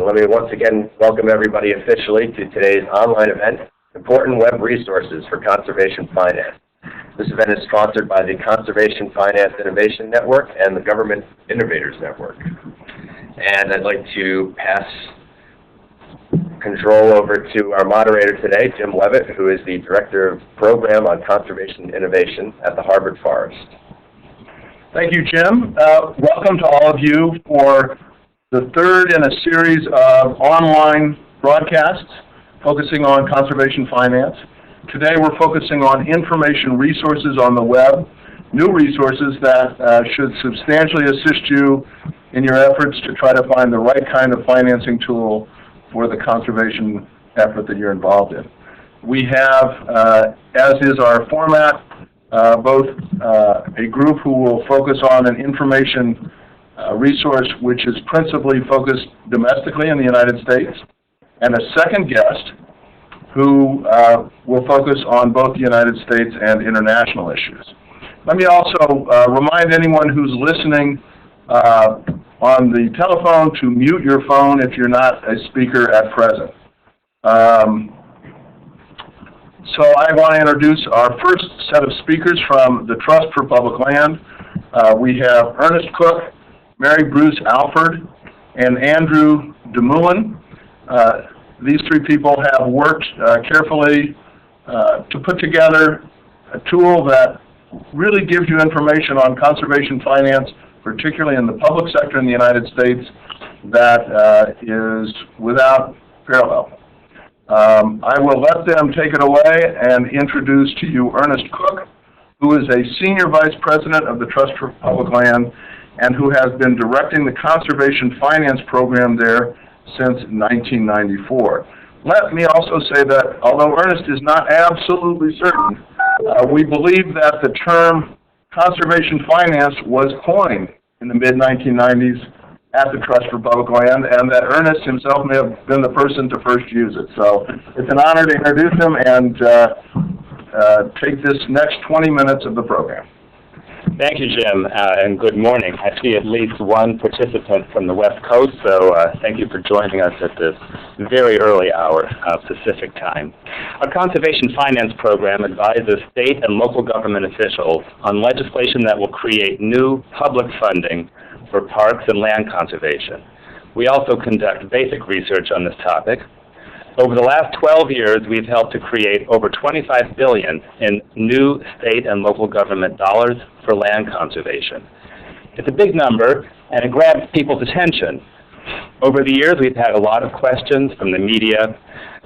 Let me once again welcome everybody officially to today's online event, Important Web Resources for Conservation Finance. This event is sponsored by the Conservation Finance Innovation Network and the Government Innovators Network. And I'd like to pass control over to our moderator today, Jim Levitt, who is the Director of Program on Conservation Innovation at the Harvard Forest. Thank you, Jim. Welcome to all of you for the third in a series of online broadcasts focusing on conservation finance. Today we're focusing on information resources on the web, new resources that should substantially assist you in your efforts to try to find the right kind of financing tool for the conservation effort that you're involved in. We have, as is our format, both a group who will focus on an information resource which is principally focused domestically in the United States, and a second guest who will focus on both the United States and international issues. Let me also remind anyone who's listening on the telephone to mute your phone if you're not a speaker at present. So I want to introduce our first set of speakers from the Trust for Public Land. We have Ernest Cook, Mary Bruce Alford, and Andrew Moulin. These three people have worked carefully to put together a tool that really gives you information on conservation finance, particularly in the public sector in the United States, that is without parallel. I will let them take it away and introduce to you Ernest Cook, who is a Senior Vice President of the Trust for Public Land and who has been directing the Conservation Finance Program there since 1994. Let me also say that although Ernest is not absolutely certain, we believe that the term conservation finance was coined in the mid-1990s at the Trust for Public Land, and that Ernest himself may have been the person to first use it. So it's an honor to introduce him and take this next 20 minutes of the program. Thank you, Jim, and good morning. I see at least one participant from the West Coast, so thank you for joining us at this very early hour of Pacific time. Our Conservation Finance Program advises state and local government officials on legislation that will create new public funding for parks and land conservation. We also conduct basic research on this topic. Over the last 12 years, we've helped to create over $25 billion in new state and local government dollars for land conservation. It's a big number, and it grabs people's attention. Over the years, we've had a lot of questions from the media,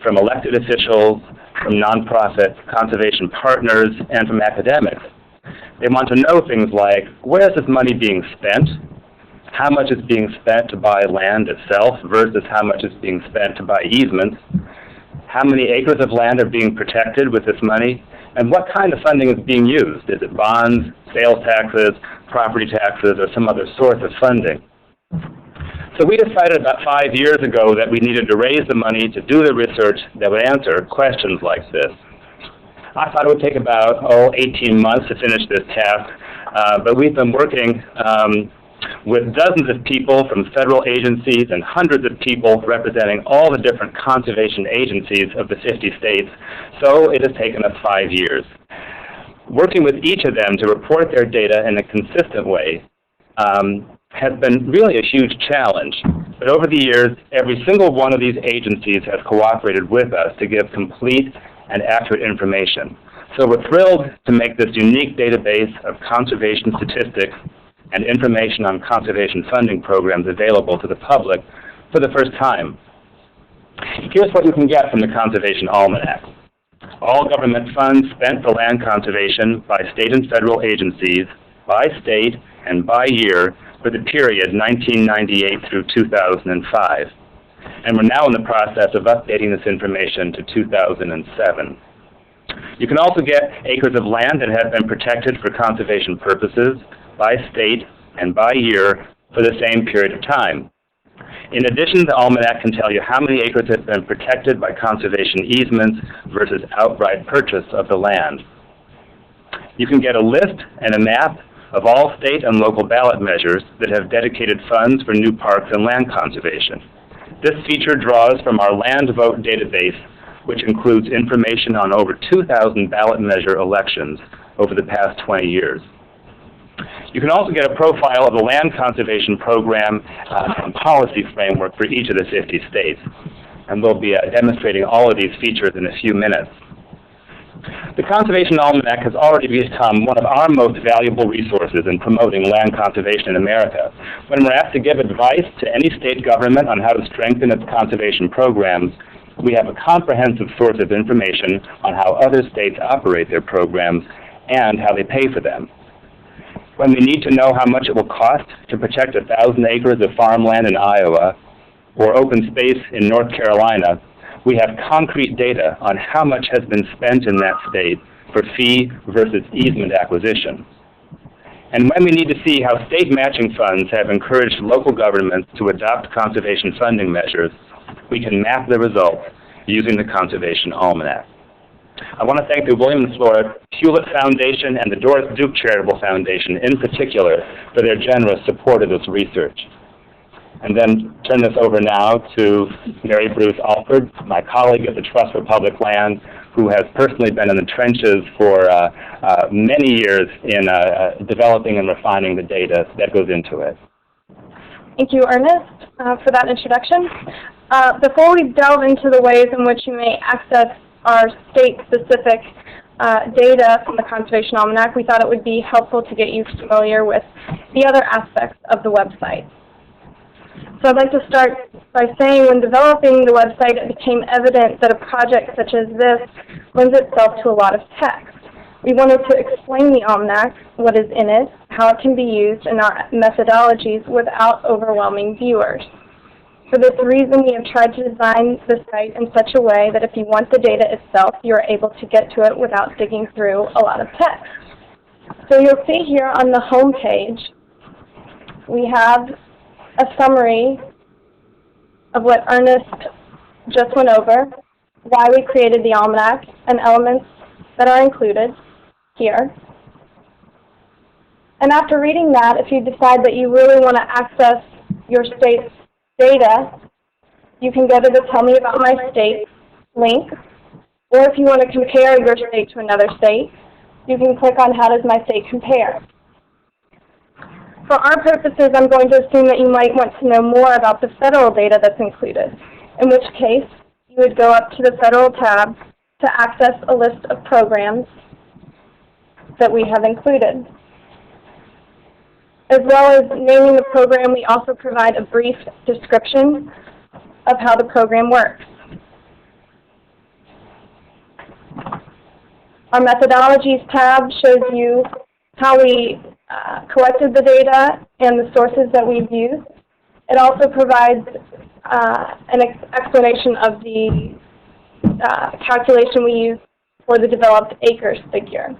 from elected officials, from nonprofit conservation partners, and from academics. They want to know things like, where is this money being spent? How much is being spent to buy land itself versus how much is being spent to buy easements? How many acres of land are being protected with this money? And what kind of funding is being used? Is it bonds, sales taxes, property taxes, or some other source of funding? So we decided about 5 years ago that we needed to raise the money to do the research that would answer questions like this. I thought it would take about 18 months to finish this task, but we've been working with dozens of people from federal agencies and hundreds of people representing all the different conservation agencies of the 50 states, so it has taken us 5 years. Working with each of them to report their data in a consistent way has been really a huge challenge. But over the years, every single one of these agencies has cooperated with us to give complete and accurate information. So we're thrilled to make this unique database of conservation statistics and information on conservation funding programs available to the public for the first time. Here's what you can get from the Conservation Almanac. All government funds spent for land conservation by state and federal agencies, by state and by year for the period 1998 through 2005. And we're now in the process of updating this information to 2007. You can also get acres of land that have been protected for conservation purposes by state and by year for the same period of time. In addition, the Almanac can tell you how many acres have been protected by conservation easements versus outright purchase of the land. You can get a list and a map of all state and local ballot measures that have dedicated funds for new parks and land conservation. This feature draws from our land vote database, which includes information on over 2,000 ballot measure elections over the past 20 years. You can also get a profile of the land conservation program and policy framework for each of the 50 states. And we'll be demonstrating all of these features in a few minutes. The Conservation Almanac has already become one of our most valuable resources in promoting land conservation in America. When we're asked to give advice to any state government on how to strengthen its conservation programs, we have a comprehensive source of information on how other states operate their programs and how they pay for them. When we need to know how much it will cost to protect 1,000 acres of farmland in Iowa or open space in North Carolina, we have concrete data on how much has been spent in that state for fee versus easement acquisition. And when we need to see how state matching funds have encouraged local governments to adopt conservation funding measures, we can map the results using the Conservation Almanac. I want to thank the William and Flora Hewlett Foundation and the Doris Duke Charitable Foundation in particular for their generous support of this research. And then turn this over now to Mary Bruce Alford, my colleague at the Trust for Public Land, who has personally been in the trenches for many years in developing and refining the data that goes into it. Thank you, Ernest, for that introduction. Before we delve into the ways in which you may access our state-specific data from the Conservation Almanac, we thought it would be helpful to get you familiar with the other aspects of the website. So I'd like to start by saying when developing the website, it became evident that a project such as this lends itself to a lot of text. We wanted to explain the Almanac, what is in it, how it can be used, and our methodologies without overwhelming viewers. For this reason, we have tried to design the site in such a way that if you want the data itself, you're able to get to it without digging through a lot of text. So you'll see here on the home page, we have a summary of what Ernest just went over, why we created the Almanac, and elements that are included here. And after reading that, if you decide that you really want to access your state's data, you can go to the Tell Me About My State link, or if you want to compare your state to another state, you can click on How Does My State Compare? For our purposes, I'm going to assume that you might want to know more about the federal data that's included, in which case you would go up to the Federal tab to access a list of programs that we have included. As well as naming the program, we also provide a brief description of how the program works. Our Methodologies tab shows you how we collected the data and the sources that we've used. It also provides an explanation of the calculation we use for the developed acres figure.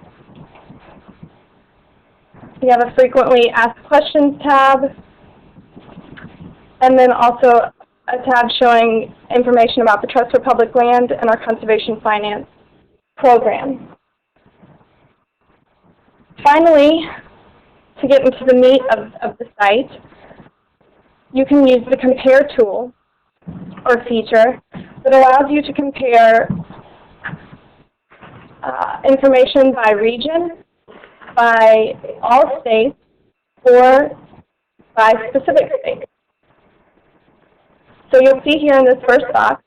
We have a Frequently Asked Questions tab, and then also a tab showing information about the Trust for Public Land and our Conservation Finance program. Finally, to get into the meat of the site, you can use the Compare tool or feature that allows you to compare information by region, by all states, or by specific states. So you'll see here in this first box,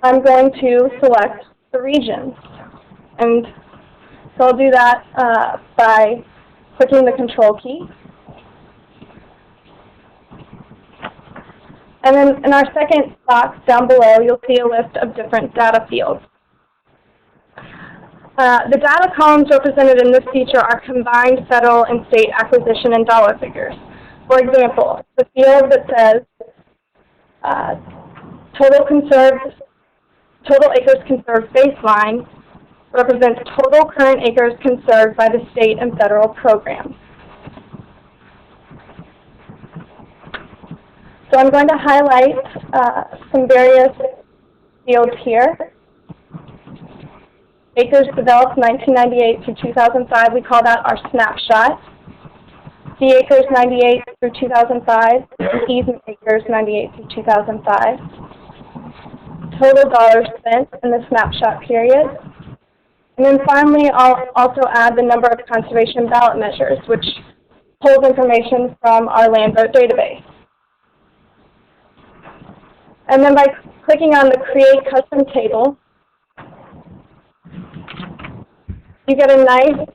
I'm going to select the regions. And so I'll do that by clicking the Control key. And then in our second box down below, you'll see a list of different data fields. The data columns represented in this feature are combined federal and state acquisition and dollar figures. For example, the field that says total acres conserved baseline represents total current acres conserved by the state and federal programs. So I'm going to highlight some various fields here. Acres developed 1998 to 2005, we call that our snapshot. fee acres 98 through 2005, and easement acres 98 through 2005. Total dollars spent in the snapshot period. And then finally, I'll also add the number of conservation ballot measures, which pulls information from our land vote database. And then by clicking on the Create Custom Table, you get a nice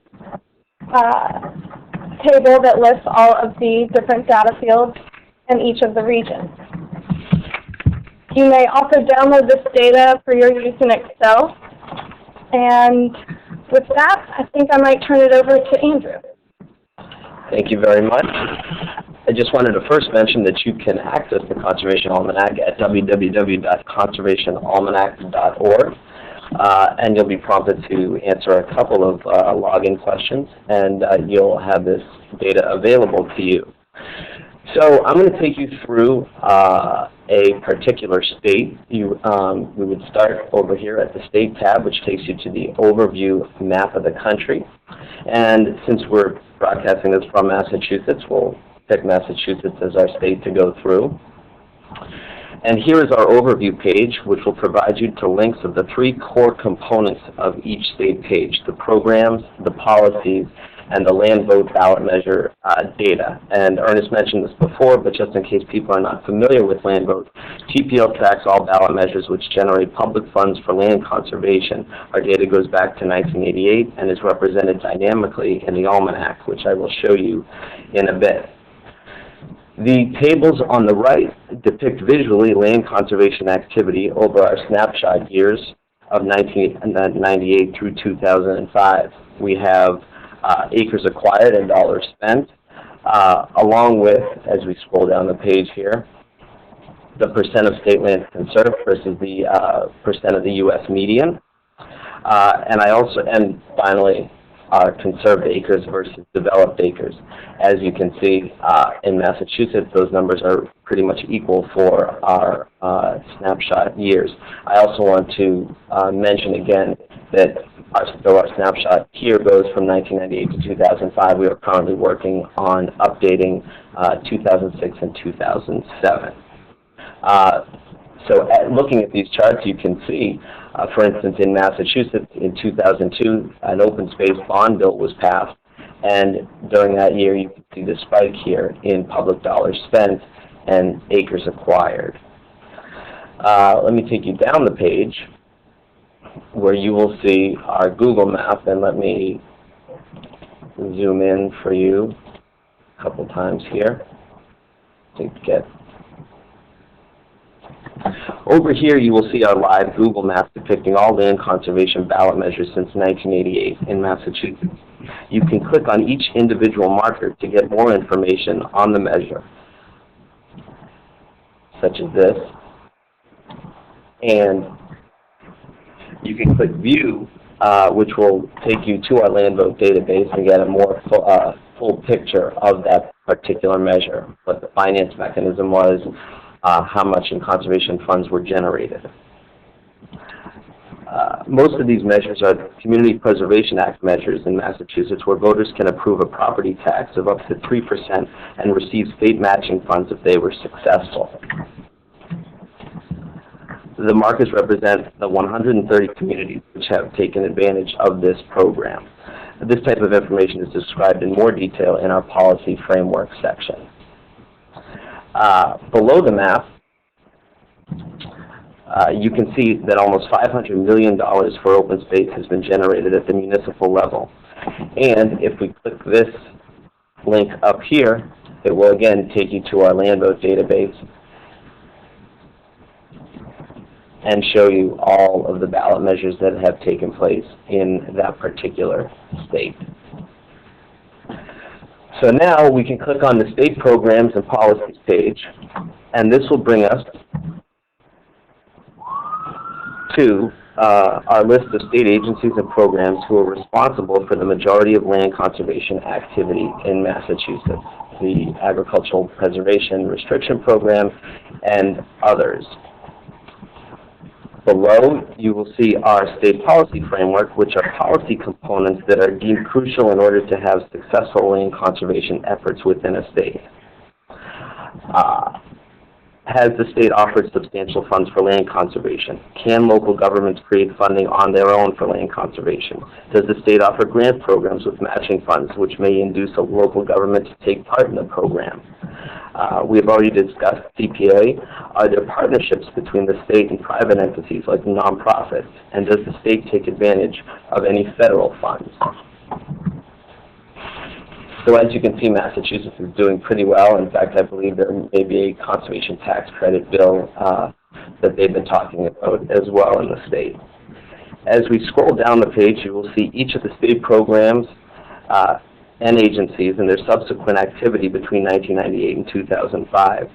table that lists all of the different data fields in each of the regions. You may also download this data for your use in Excel. And with that, I think I might turn it over to Andrew. Thank you very much. I just wanted to first mention that you can access the Conservation Almanac at www.conservationalmanac.org. And you'll be prompted to answer a couple of login questions, and you'll have this data available to you. So I'm going to take you through a particular state. We would start over here at the State tab, which takes you to the overview map of the country. And since we're broadcasting this from Massachusetts, we'll pick Massachusetts as our state to go through. And here is our overview page, which will provide you to links of the three core components of each state page: the programs, the policies, and the land vote ballot measure data. And Ernest mentioned this before, but just in case people are not familiar with land vote, TPL tracks all ballot measures which generate public funds for land conservation. Our data goes back to 1988 and is represented dynamically in the Almanac, which I will show you in a bit. The tables on the right depict visually land conservation activity over our snapshot years of 1998 through 2005. We have acres acquired and dollars spent, along with, as we scroll down the page here, the percent of state land conserved versus the percent of the U.S. median, and finally, conserved acres versus developed acres. As you can see, in Massachusetts, those numbers are pretty much equal for our snapshot years. I also want to mention again that though our snapshot here goes from 1998 to 2005, we are currently working on updating 2006 and 2007. So looking at these charts, you can see, for instance, in Massachusetts in 2002, an open space bond bill was passed, and during that year you can see the spike here in public dollars spent and acres acquired. Let me take you down the page where you will see our Google map, and let me zoom in for you a couple times here to get. Over here you will see our live Google map depicting all land conservation ballot measures since 1988 in Massachusetts. You can click on each individual marker to get more information on the measure, such as this, and you can click View, which will take you to our land vote database and get a more full picture of that particular measure, what the finance mechanism was, how much in conservation funds were generated. Most of these measures are Community Preservation Act measures in Massachusetts, where voters can approve a property tax of up to 3% and receive state matching funds if they were successful. The markers represent the 130 communities which have taken advantage of this program. This type of information is described in more detail in our policy framework section. Below the map, you can see that almost $500 million for open space has been generated at the municipal level. And if we click this link up here, it will again take you to our land vote database and show you all of the ballot measures that have taken place in that particular state. So now we can click on the state programs and policies page, and this will bring us to our list of state agencies and programs who are responsible for the majority of land conservation activity in Massachusetts, the Agricultural Preservation Restriction Program, and others. Below, you will see our state policy framework, which are policy components that are deemed crucial in order to have successful land conservation efforts within a state. Has the state offered substantial funds for land conservation? Can local governments create funding on their own for land conservation? Does the state offer grant programs with matching funds, which may induce a local government to take part in the program? We've already discussed CPA. Are there partnerships between the state and private entities like nonprofits? And does the state take advantage of any federal funds? So as you can see, Massachusetts is doing pretty well. In fact, I believe there may be a conservation tax credit bill that they've been talking about as well in the state. As we scroll down the page, you will see each of the state programs and agencies and their subsequent activity between 1998 and 2005.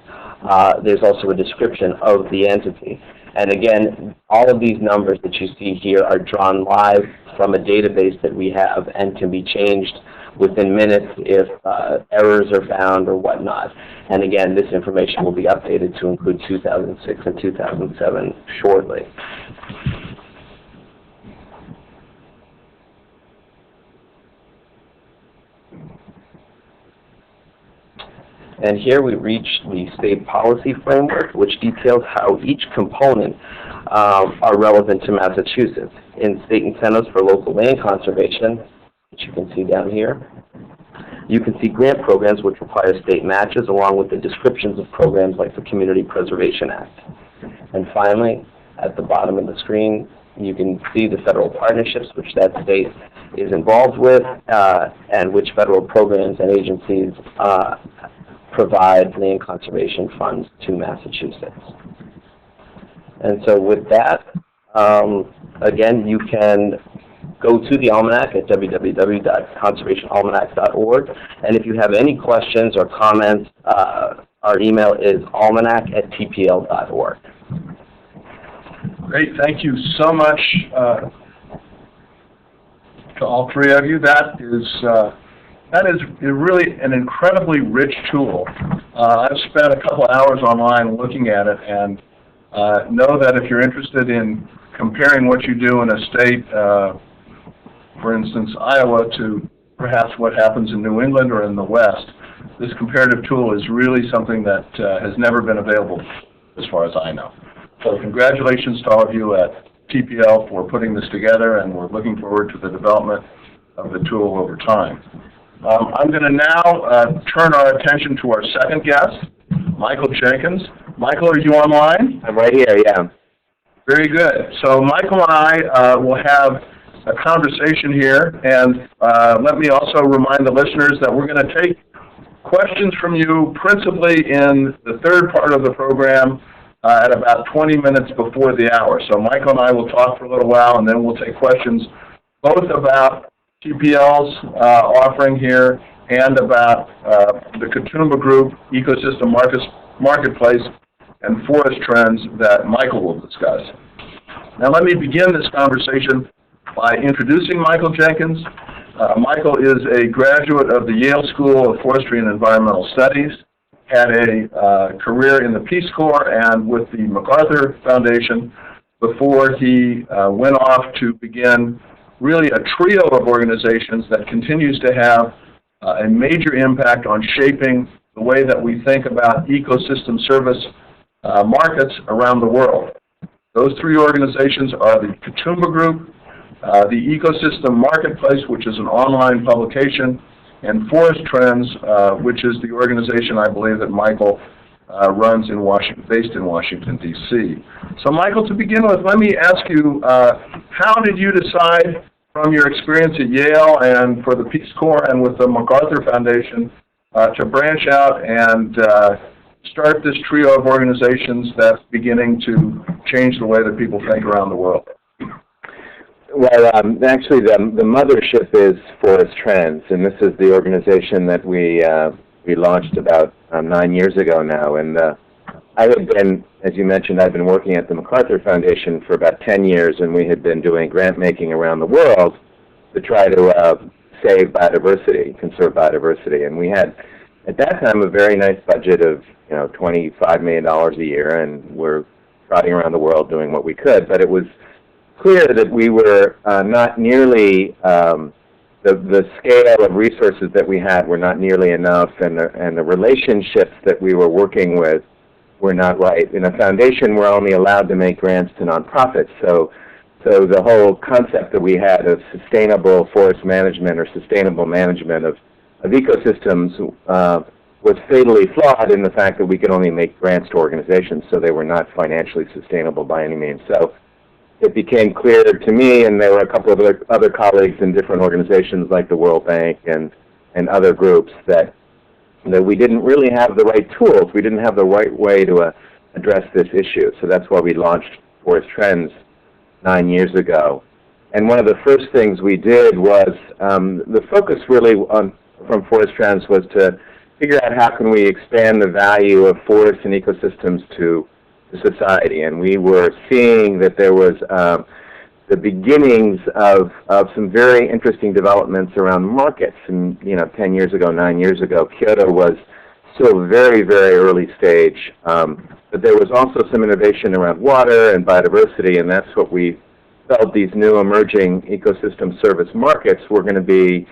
There's also a description of the entity. And again, all of these numbers that you see here are drawn live from a database that we have and can be changed within minutes if errors are found or whatnot. And again, this information will be updated to include 2006 and 2007 shortly. And here we reach the state policy framework, which details how each component are relevant to Massachusetts. In state incentives for local land conservation, which you can see down here, you can see grant programs which require state matches along with the descriptions of programs like the Community Preservation Act. And finally, at the bottom of the screen, you can see the federal partnerships which that state is involved with and which federal programs and agencies provide land conservation funds to Massachusetts. And so with that, again, you can go to the Almanac at www.conservationalmanac.org. And if you have any questions or comments, our email is almanac@tpl.org. Great, thank you so much to all three of you. That is really an incredibly rich tool. I've spent a couple hours online looking at it, and know that if you're interested in comparing what you do in a state, for instance, Iowa, to perhaps what happens in New England or in the West, this comparative tool is really something that has never been available as far as I know. So congratulations to all of you at TPL for putting this together, and we're looking forward to the development of the tool over time. I'm going to now turn our attention to our second guest, Michael Jenkins. Michael, are you online? I'm right here, yeah. Very good. So Michael and I will have a conversation here, and let me also remind the listeners that we're going to take questions from you principally in the third part of the program at about 20 minutes before the hour. So Michael and I will talk for a little while, and then we'll take questions both about TPL's offering here and about the Katoomba Group ecosystem marketplace and forest trends that Michael will discuss. Now let me begin this conversation by introducing Michael Jenkins. Michael is a graduate of the Yale School of Forestry and Environmental Studies, had a career in the Peace Corps and with the MacArthur Foundation before he went off to begin really a trio of organizations that continues to have a major impact on shaping the way that we think about ecosystem service markets around the world. Those three organizations are the Katoomba Group, the Ecosystem Marketplace, which is an online publication, and Forest Trends, which is the organization I believe that Michael runs in Washington, based in Washington, D.C. So Michael, to begin with, let me ask you, how did you decide from your experience at Yale and for the Peace Corps and with the MacArthur Foundation to branch out and start this trio of organizations that's beginning to change the way that people think around the world? Well, actually, the mothership is Forest Trends, and this is the organization that we launched about 9 years ago now. And I had been, as you mentioned, I've been working at the MacArthur Foundation for about 10 years, and we had been doing grant making around the world to try to save biodiversity, conserve biodiversity. And we had, at that time, a very nice budget of $25 million a year, and we're trotting around the world doing what we could. But it was clear that we were not nearly, the scale of resources that we had were not nearly enough, and the relationships that we were working with were not right. In a foundation, we're only allowed to make grants to nonprofits, so the whole concept that we had of sustainable forest management or sustainable management of ecosystems was fatally flawed in the fact that we could only make grants to organizations, so they were not financially sustainable by any means. So it became clear to me, and there were a couple of other colleagues in different organizations like the World Bank and other groups, that we didn't really have the right tools. We didn't have the right way to address this issue. So that's why we launched Forest Trends 9 years ago. And one of the first things we did was, the focus really from Forest Trends was to figure out how can we expand the value of forests and ecosystems to society. And we were seeing that there was the beginnings of some very interesting developments around markets. And 10 years ago, 9 years ago, Kyoto was still very, very early stage. But there was also some innovation around water and biodiversity, and that's what we felt these new emerging ecosystem service markets were going to be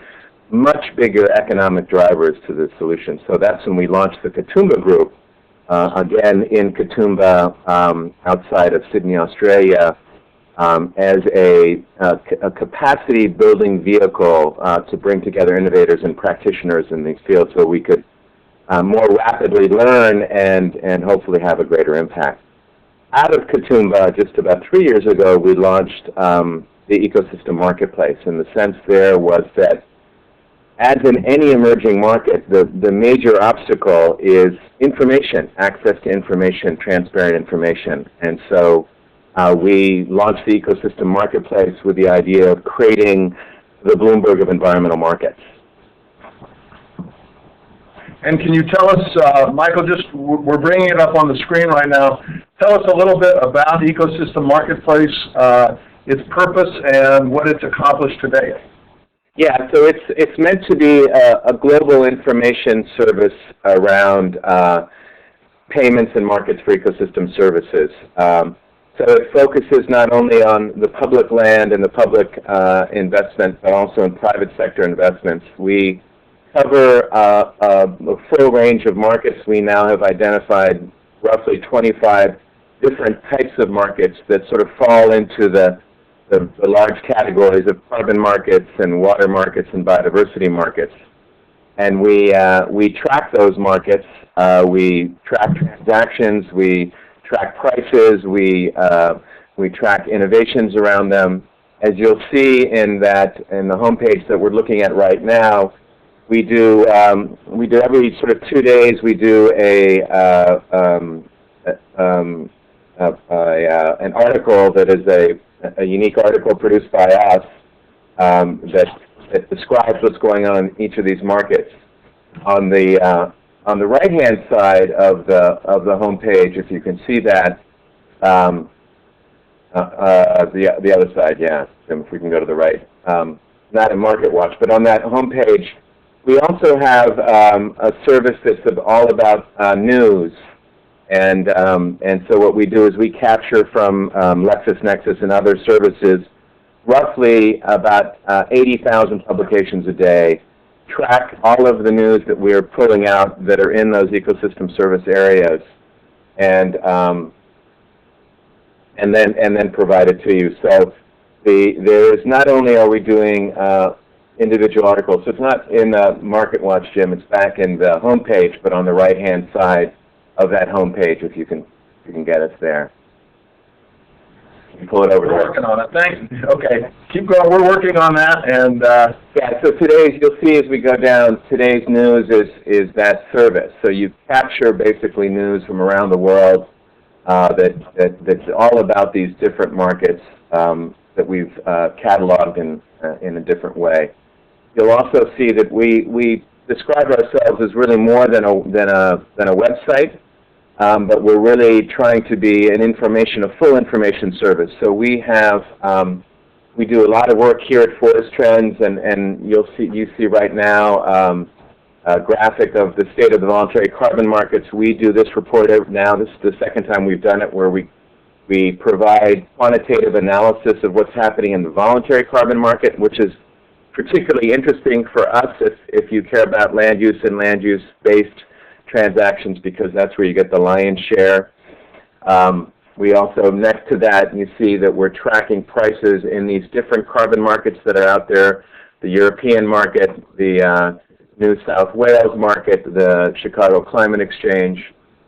much bigger economic drivers to the solution. So that's when we launched the Katoomba Group, again in Katoomba, outside of Sydney, Australia, as a capacity building vehicle to bring together innovators and practitioners in these fields so we could more rapidly learn and hopefully have a greater impact. Out of Katoomba, just about 3 years ago, we launched the ecosystem marketplace, and the sense there was that, as in any emerging market, the major obstacle is information, access to information, transparent information. And so we launched the ecosystem marketplace with the idea of creating the Bloomberg of environmental markets. And can you tell us, Michael, we're bringing it up on the screen right now. Tell us a little bit about Ecosystem Marketplace, its purpose, and what it's accomplished today. Yeah, so it's meant to be a global information service around payments and markets for ecosystem services. So it focuses not only on the public land and the public investment, but also in private sector investments. We cover a full range of markets. We now have identified roughly 25 different types of markets that sort of fall into the large categories of carbon markets and water markets and biodiversity markets. And we track those markets. We track transactions. We track prices. We track innovations around them. As you'll see in the homepage that we're looking at right now, we do every sort of 2 days we do an article that is a unique article produced by us that describes what's going on in each of these markets. On the right-hand side of the homepage, if you can see that, the other side, yeah, Jim, if we can go to the right, not in Market Watch, but on that homepage, we also have a service that's all about news. And so what we do is we capture from LexisNexis and other services roughly about 80,000 publications a day, track all of the news that we're pulling out that are in those ecosystem service areas, and then provide it to you. So there is not only are we doing individual articles, so it's not in the Market Watch, Jim, it's back in the homepage, but on the right-hand side of that homepage, if you can get us there. You can pull it over there. We're working on it. Thanks. Okay, keep going. We're working on that, and yeah. So you'll see as we go down, today's news is that service. So you capture basically news from around the world that's all about these different markets that we've cataloged in a different way. You'll also see that we describe ourselves as really more than a website, but we're really trying to be a full information service. So we do a lot of work here at Forest Trends, and you see right now a graphic of the state of the voluntary carbon markets. We do this report now. This is the second time we've done it, where we We provide quantitative analysis of what's happening in the voluntary carbon market, which is particularly interesting for us if you care about land use and land use-based transactions, because that's where you get the lion's share. We also, next to that, you see that we're tracking prices in these different carbon markets that are out there, the European market, the New South Wales market, the Chicago Climate Exchange,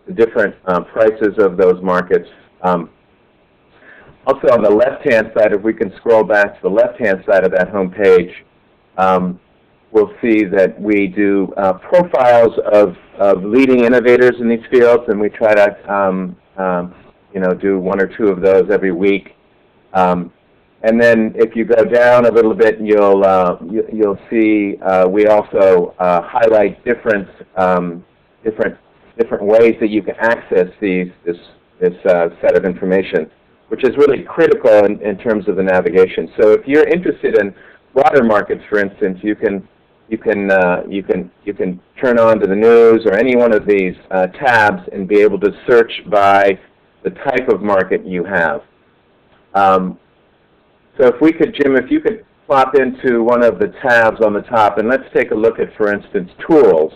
the different prices of those markets. Also on the left-hand side, if we can scroll back to the left-hand side of that home page, we'll see that we do profiles of leading innovators in these fields, and we try to do one or two of those every week. And then if you go down a little bit, you'll see we also highlight different ways that you can access this set of information, which is really critical in terms of the navigation. So if you're interested in water markets, for instance, you can turn on to the news or any one of these tabs and be able to search by the type of market you have. So if we could, Jim, if you could plop into one of the tabs on the top, and let's take a look at, for instance, tools.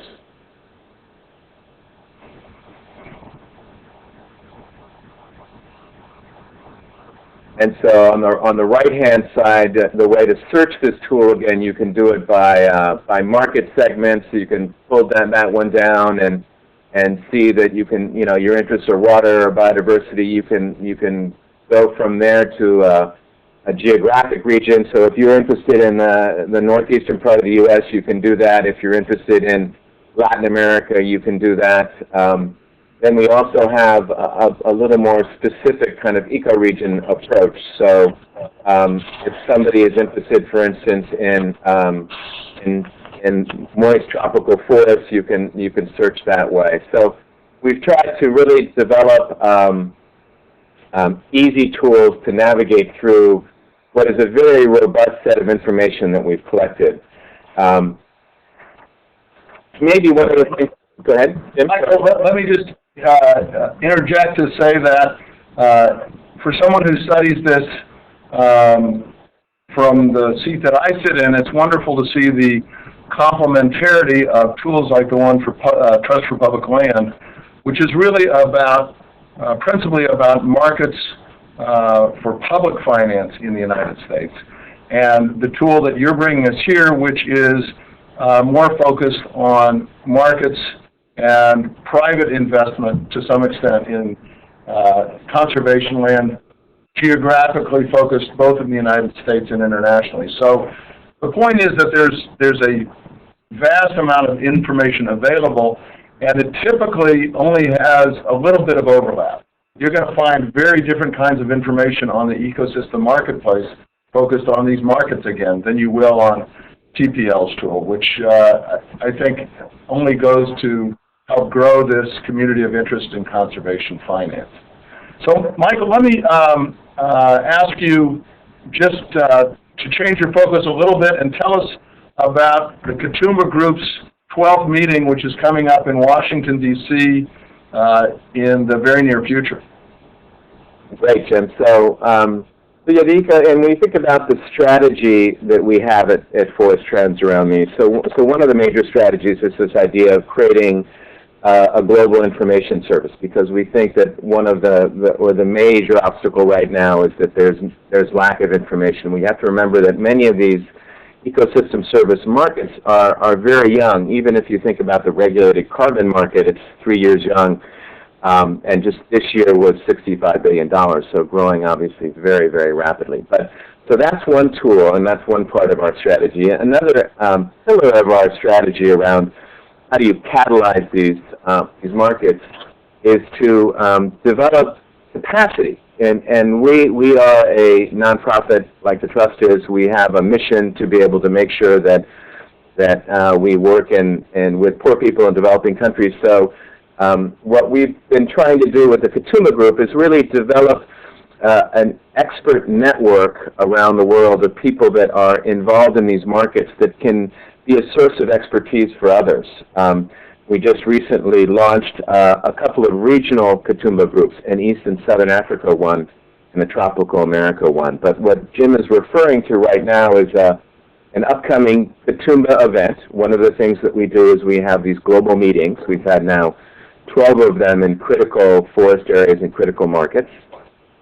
And so on the right-hand side, the way to search this tool, again, you can do it by market segments. So you can pull that one down and see that you can, your interests are water or biodiversity. You can go from there to a geographic region. So if you're interested in the northeastern part of the U.S., you can do that. If you're interested in Latin America, you can do that. Then we also have a little more specific kind of ecoregion approach. So if somebody is interested, for instance, in moist tropical forests, you can search that way. So we've tried to really develop easy tools to navigate through what is a very robust set of information that we've collected. Maybe one of the things. Go ahead, Jim. Michael, let me just interject to say that for someone who studies this from the seat that I sit in, it's wonderful to see the complementarity of tools like the one for Trust for Public Land, which is really about, principally about markets for public finance in the United States. And the tool that you're bringing us here, which is more focused on markets and private investment to some extent in conservation land, geographically focused both in the United States and internationally. So the point is that there's a vast amount of information available, and it typically only has a little bit of overlap. You're going to find very different kinds of information on the ecosystem marketplace focused on these markets again than you will on TPL's tool, which I think only goes to help grow this community of interest in conservation finance. So, Michael, let me ask you just to change your focus a little bit and tell us about the Katoomba Group's 12th meeting, which is coming up in Washington, D.C. In the very near future. Great, Jim. So, and when you think about the strategy that we have at Forest Trends around these, so one of the major strategies is this idea of creating a global information service, because we think that one of the major obstacle right now is that there's lack of information. We have to remember that many of these ecosystem service markets are very young. Even if you think about the regulated carbon market, it's 3 years young, and just this year was $65 billion, so growing obviously very, very rapidly. So that's one tool, and that's one part of our strategy. Another pillar of our strategy around how do you catalyze these markets is to develop capacity. And we are a nonprofit like the Trust is. We have a mission to be able to make sure that we work with poor people in developing countries. So what we've been trying to do with the Katoomba Group is really develop an expert network around the world of people that are involved in these markets that can be a source of expertise for others. We just recently launched a couple of regional Katoomba groups, an East and Southern Africa one, and the Tropical America one. But what Jim is referring to right now is an upcoming Katoomba event. One of the things that we do is we have these global meetings. We've had now 12 of them in critical forest areas and critical markets.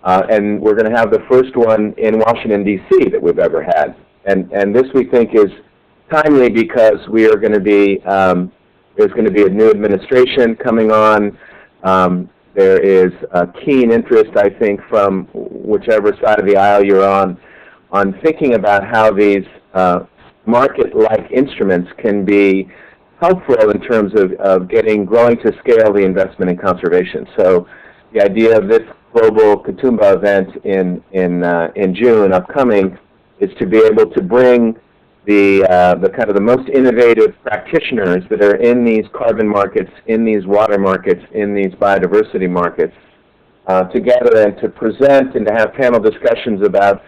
And we're going to have the first one in Washington, D.C. that we've ever had. And this we think is timely because we are going to be, there's going to be a new administration coming on. There is a keen interest, I think, from whichever side of the aisle you're on thinking about how these market-like instruments can be helpful in terms of growing to scale the investment in conservation. So the idea of this global Katoomba event in June upcoming is to be able to bring the kind of the most innovative practitioners that are in these carbon markets, in these water markets, in these biodiversity markets together, and to present and to have panel discussions about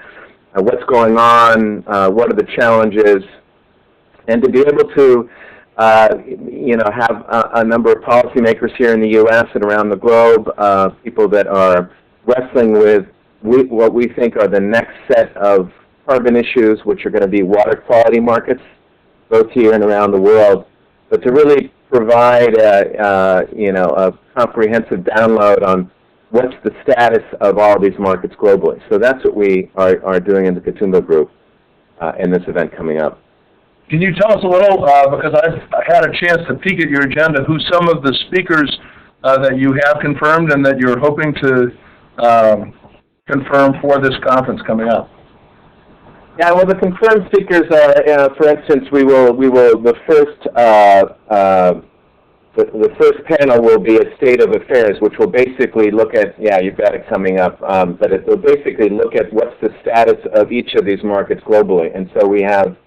what's going on, what are the challenges, and to be able to have a number of policymakers here in the U.S. and around the globe, people that are wrestling with what we think are the next set of carbon issues, which are going to be water quality markets, both here and around the world, but to really provide a comprehensive download on what's the status of all these markets globally. So that's what we are doing in the Katoomba Group in this event coming up. Can you tell us a little, because I've had a chance to peek at your agenda, who some of the speakers that you have confirmed and that you're hoping to confirm for this conference coming up? Yeah, well, the confirmed speakers are, for instance, the first panel will be a state of affairs, which will basically look at, yeah, you've got it coming up, but it will basically look at what's the status of each of these markets globally. And so we have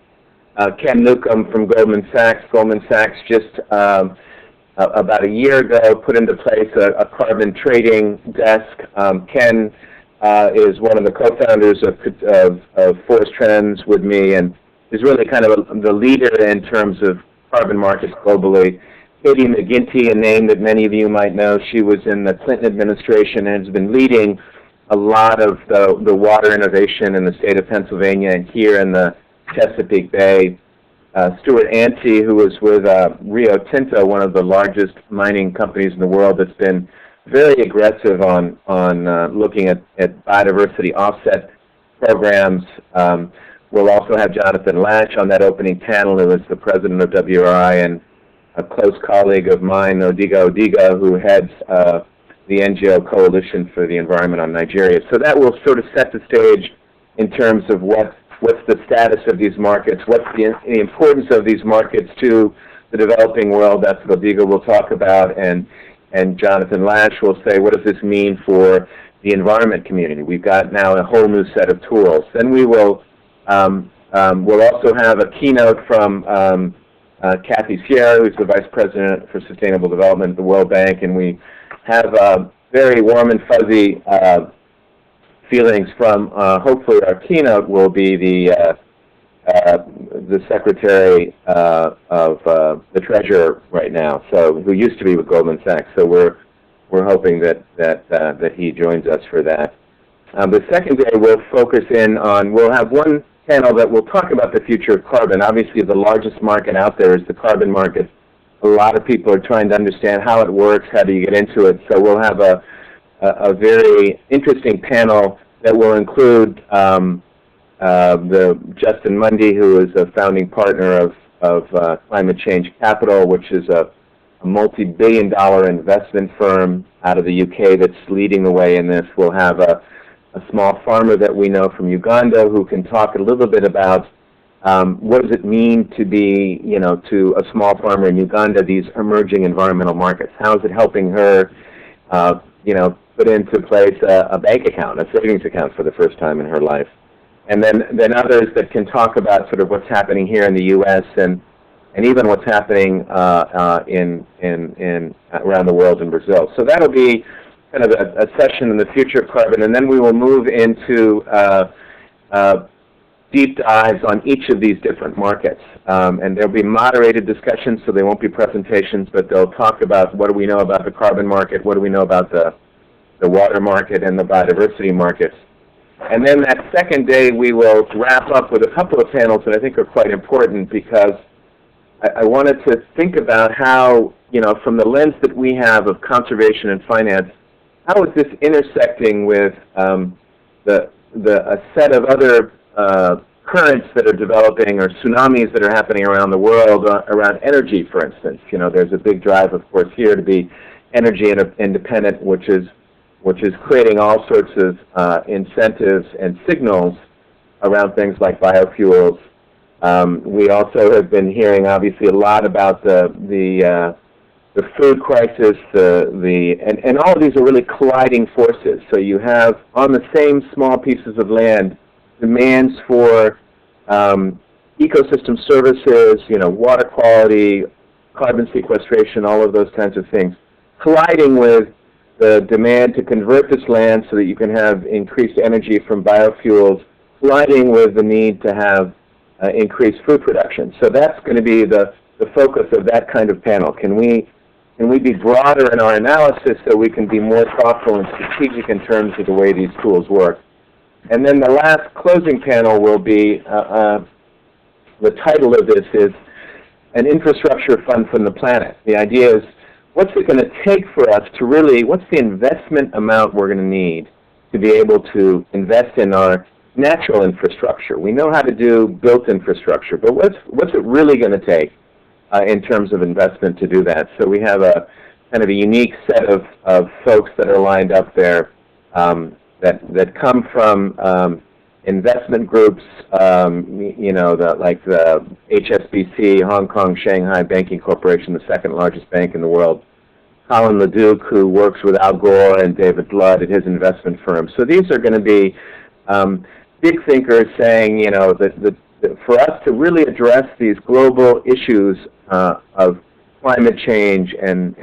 Ken Newcomb from Goldman Sachs. Goldman Sachs just about a year ago put into place a carbon trading desk. Ken is one of the co-founders of Forest Trends with me, and is really kind of the leader in terms of carbon markets globally. Katie McGinty, a name that many of you might know, she was in the Clinton administration and has been leading a lot of the water innovation in the state of Pennsylvania and here in the Chesapeake Bay. Stuart Ante, who was with Rio Tinto, one of the largest mining companies in the world, that's been very aggressive on looking at biodiversity offset programs. We'll also have Jonathan Latch on that opening panel, who is the president of WRI and a close colleague of mine, Odiga Odiga, who heads the NGO Coalition for the Environment on Nigeria. So that will sort of set the stage in terms of what's the status of these markets, what's the importance of these markets to the developing world. That's what Odiga will talk about, and Jonathan Lash will say, what does this mean for the environment community? We've got now a whole new set of tools. Then we will we'll also have a keynote from Kathy Sierra, who's the Vice President for Sustainable Development at the World Bank, and we have very warm and fuzzy feelings from, hopefully our keynote will be the Secretary of the Treasurer right now, so who used to be with Goldman Sachs. So we're hoping that he joins us for that. The second day we'll focus in on, we'll have one panel that will talk about the future of carbon. Obviously the largest market out there is the carbon market. A lot of people are trying to understand how it works, how do you get into it. So we'll have a very interesting panel that will include the Justin Mundy, who is a founding partner of Climate Change Capital, which is a multi-billion-dollar investment firm out of the UK that's leading the way in this. We'll have a small farmer that we know from Uganda who can talk a little bit about what does it mean to be, to a small farmer in Uganda, these emerging environmental markets. How is it helping her, put into place a bank account, a savings account for the first time in her life. And then others that can talk about sort of what's happening here in the U.S. and even what's happening in around the world in Brazil. So that'll be kind of a session in the future of carbon, and then we will move into deep dives on each of these different markets. And there'll be moderated discussions, so they won't be presentations, but they'll talk about what do we know about the carbon market, what do we know about the water market and the biodiversity markets. And then that second day, we will wrap up with a couple of panels that I think are quite important, because I wanted to think about how, from the lens that we have of conservation and finance, how is this intersecting with a set of other currents that are developing, or tsunamis that are happening around the world, around energy, for instance. There's a big drive, of course, here to be energy independent, which is creating all sorts of incentives and signals around things like biofuels. We also have been hearing, obviously, a lot about the food crisis, and all of these are really colliding forces. So you have, on the same small pieces of land, demands for ecosystem services, water quality, carbon sequestration, all of those kinds of things, colliding with the demand to convert this land so that you can have increased energy from biofuels, colliding with the need to have increased food production. So that's going to be the focus of that kind of panel. Can we be broader in our analysis so we can be more thoughtful and strategic in terms of the way these tools work? And then the last closing panel will be, the title of this is An Infrastructure Fund from the Planet. The idea is, what's it going to take for us to really, what's the investment amount we're going to need to be able to invest in our natural infrastructure? We know how to do built infrastructure, but what's it really going to take in terms of investment to do that? So we have a kind of a unique set of folks that are lined up there that come from investment groups, like the HSBC, Hong Kong Shanghai Banking Corporation, the second largest bank in the world. Colin LeDuc, who works with Al Gore and David Blood at his investment firm. So these are going to be big thinkers saying, that for us to really address these global issues of climate change and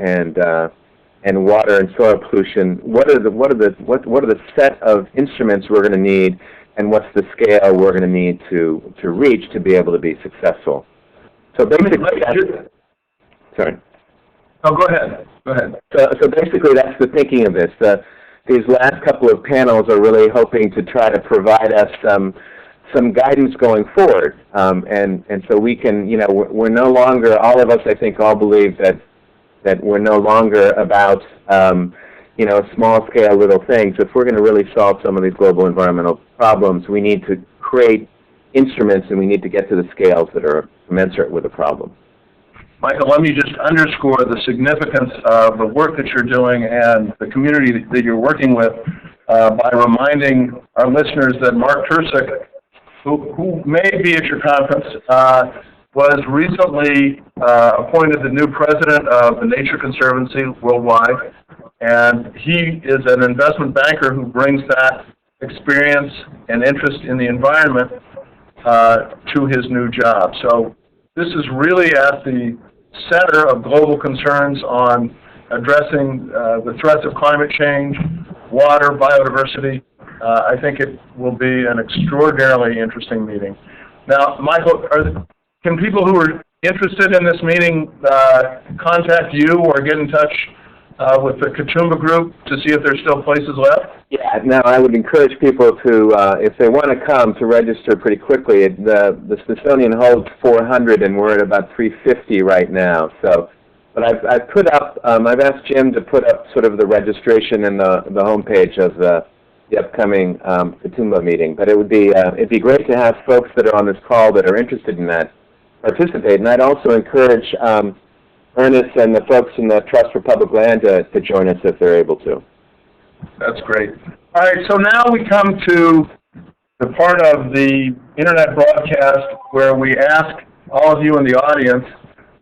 water and soil pollution, what are the set of instruments we're going to need, and what's the scale we're going to need to reach to be able to be successful? So basically, sorry. Oh, go ahead. Go ahead. So basically, that's the thinking of this. These last couple of panels are really hoping to try to provide us some guidance going forward, and so we can, we're no longer, all of us, I think, all believe that we're no longer about, small-scale little things. If we're going to really solve some of these global environmental problems, we need to create instruments, and we need to get to the scales that are commensurate with the problem. Michael, let me just underscore the significance of the work that you're doing and the community that you're working with by reminding our listeners that Mark Tersick, who may be at your conference, was recently appointed the new president of the Nature Conservancy worldwide, and he is an investment banker who brings that experience and interest in the environment to his new job. So this is really at the center of global concerns on addressing the threats of climate change, water, biodiversity. I think it will be an extraordinarily interesting meeting. Now, Michael, can people who are interested in this meeting contact you or get in touch with the Katoomba Group to see if there's still places left? Yeah, now I would encourage people to, if they want to come, to register pretty quickly. The Smithsonian holds 400, and we're at about 350 right now. So, but I've put up, I've asked Jim to put up sort of the registration and the homepage of the upcoming Katoomba meeting. But it'd be great to have folks that are on this call that are interested in that participate. And I'd also encourage Ernest and the folks in the Trust for Public Land to join us if they're able to. That's great. All right, so now we come to the part of the internet broadcast where we ask all of you in the audience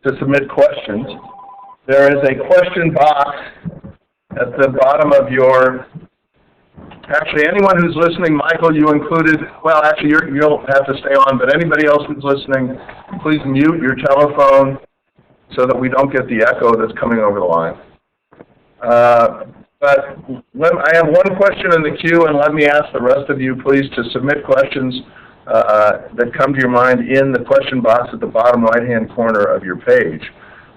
to submit questions. There is a question box at the bottom of your, actually anyone who's listening, Michael, you included, well actually you'll have to stay on, but anybody else who's listening, please mute your telephone so that we don't get the echo that's coming over the line. But I have one question in the queue, and let me ask the rest of you, please, to submit questions that come to your mind in the question box at the bottom right-hand corner of your page.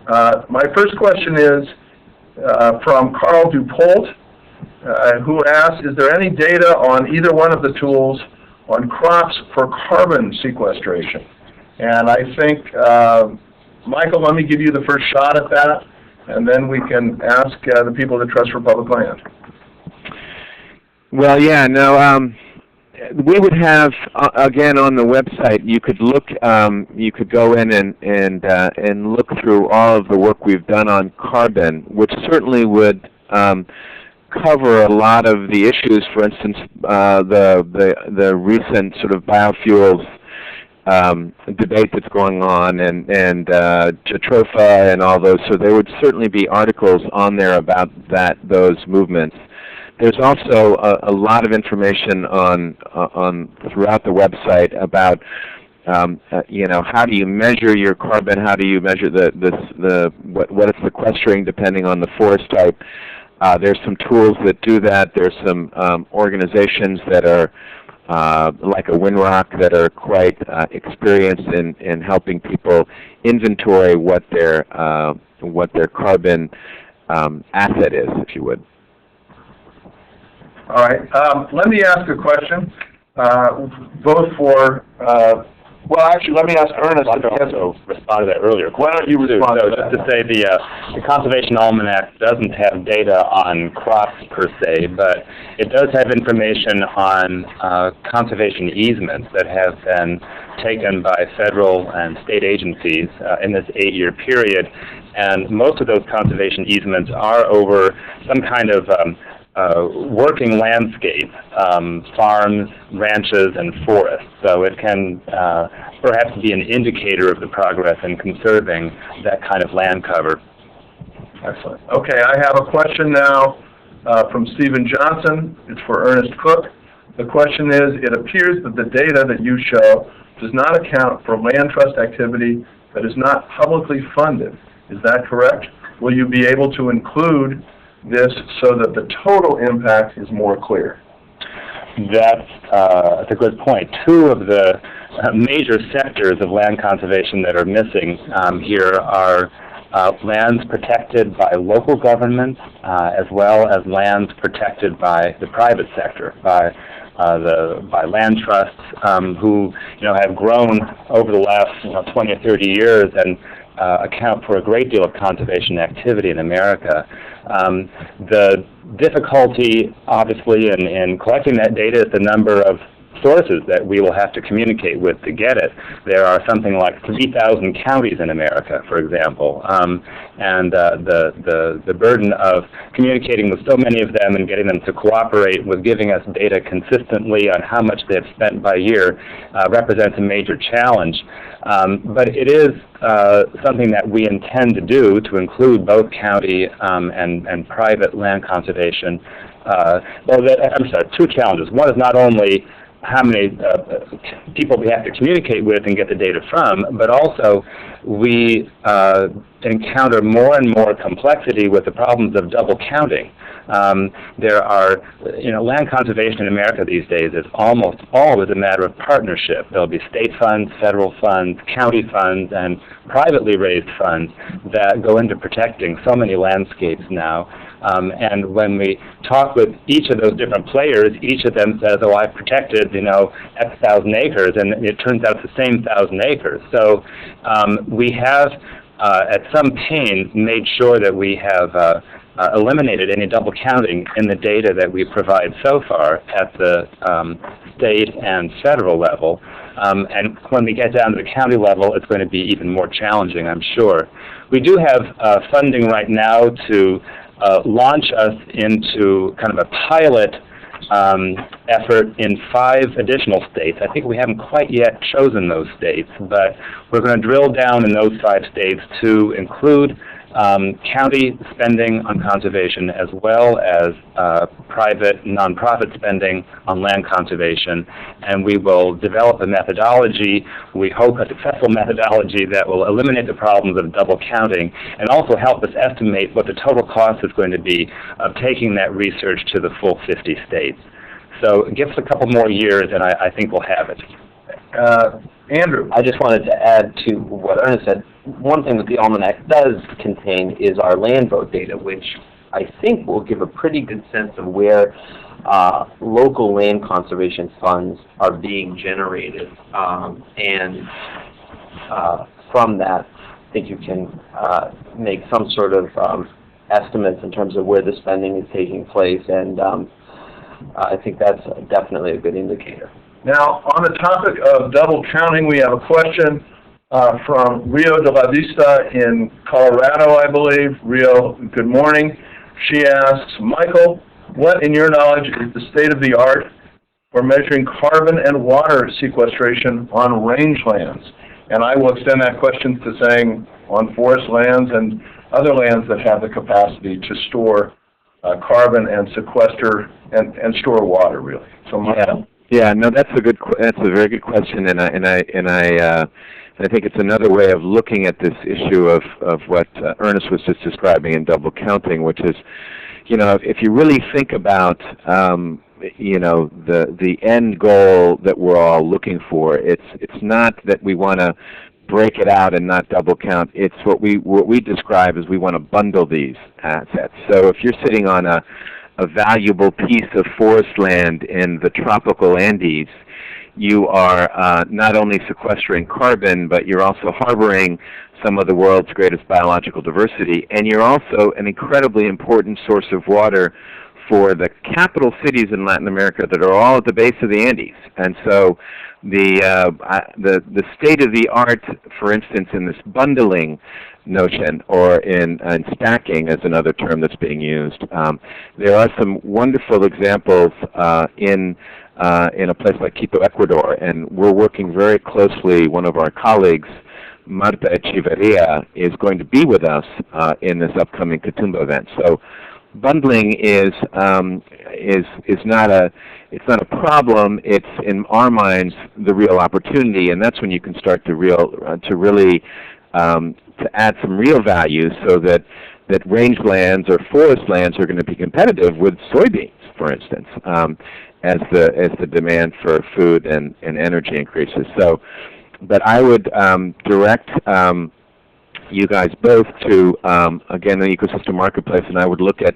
My first question is from Carl DuPont, who asks, is there any data on either one of the tools on crops for carbon sequestration? And I think, Michael, let me give you the first shot at that, and then we can ask the people of the Trust for Public Land. Well, yeah, no, we would have, again, on the website, you could look, you could go in and look through all of the work we've done on carbon, which certainly would cover a lot of the issues. For instance, the recent sort of biofuels debate that's going on, and jatropha and all those. So there would certainly be articles on there about those movements. There's also a lot of information on throughout the website about how do you measure your carbon? How do you measure what it's sequestering depending on the forest type? There's some tools that do that. There's some organizations that are like a Winrock that are quite experienced in helping people inventory what their carbon asset is, if you would. All right. Let me ask a question, both for, well, actually, let me ask Ernest. I also responded to that earlier. Why don't you respond to that? Just to say the Conservation Almanac doesn't have data on crops per se, but it does have information on conservation easements that have been taken by federal and state agencies in this 8-year period. And most of those conservation easements are over some kind of working landscape, farms, ranches, and forests. So it can perhaps be an indicator of the progress in conserving that kind of land cover. Excellent. Okay, I have a question now from Stephen Johnson. It's for Ernest Cook. The question is, it appears that the data that you show does not account for land trust activity that is not publicly funded. Is that correct? Will you be able to include this so that the total impact is more clear? That's a good point. Two of the major sectors of land conservation that are missing here are lands protected by local governments as well as lands protected by the private sector, by land trusts who have grown over the last 20 or 30 years and account for a great deal of conservation activity in America. The difficulty, obviously, in collecting that data is the number of sources that we will have to communicate with to get it. There are something like 3,000 counties in America, for example, and the burden of communicating with so many of them and getting them to cooperate with giving us data consistently on how much they've spent by year represents a major challenge. But it is something that we intend to do, to include both county and private land conservation. Two challenges. One is not only how many people we have to communicate with and get the data from, but also we encounter more and more complexity with the problems of double counting. There are, land conservation in America these days is almost always a matter of partnership. There'll be state funds, federal funds, county funds, and privately raised funds that go into protecting so many landscapes now. And when we talk with each of those different players, each of them says, oh, I've protected, X thousand acres, and it turns out it's the same 1,000 acres. So we have, at some pain, made sure that we have eliminated any double counting in the data that we provide so far at the state and federal level. And when we get down to the county level, it's going to be even more challenging, I'm sure. We do have funding right now to launch us into kind of a pilot effort in 5 additional states. I think we haven't quite yet chosen those states, but we're going to drill down in those 5 states to include county spending on conservation as well as private nonprofit spending on land conservation, and we will develop a methodology, we hope a successful methodology, that will eliminate the problems of double counting and also help us estimate what the total cost is going to be of taking that research to the full 50 states. So give us a couple more years and I think we'll have it. Andrew. I just wanted to add to what Ernest said. One thing that the Almanac does contain is our land vote data, which I think will give a pretty good sense of where local land conservation funds are being generated. And from that, I think you can make some sort of estimates in terms of where the spending is taking place, and I think that's definitely a good indicator. Now, on the topic of double counting, we have a question from Rio de la Vista in Colorado, I believe. Rio, good morning. She asks, Michael, what, in your knowledge, is the state-of-the-art for measuring carbon and water sequestration on rangelands? And I will extend that question to saying on forest lands and other lands that have the capacity to store carbon and sequester and store water, really. So, Michael. Yeah, no, that's a very good question, and I think it's another way of looking at this issue of what Ernest was just describing in double counting, which is, if you really think about, the end goal that we're all looking for, it's not that we want to break it out and not double count. It's what we describe as we want to bundle these assets. So if you're sitting on a valuable piece of forest land in the tropical Andes, you are not only sequestering carbon, but you're also harboring some of the world's greatest biological diversity, and you're also an incredibly important source of water for the capital cities in Latin America that are all at the base of the Andes. And so the state-of-the-art, for instance, in this bundling notion, or in stacking as another term that's being used, there are some wonderful examples in a place like Quito, Ecuador, and we're working very closely. One of our colleagues, Marta Echeverria, is going to be with us in this upcoming Katoomba event. So bundling is not a problem. It's, in our minds, the real opportunity, and that's when you can start to really add some real value, so that rangelands or forest lands are going to be competitive with soybeans, for instance, as the demand for food and energy increases. So, but I would direct you guys both to, again, the Ecosystem Marketplace, and I would look at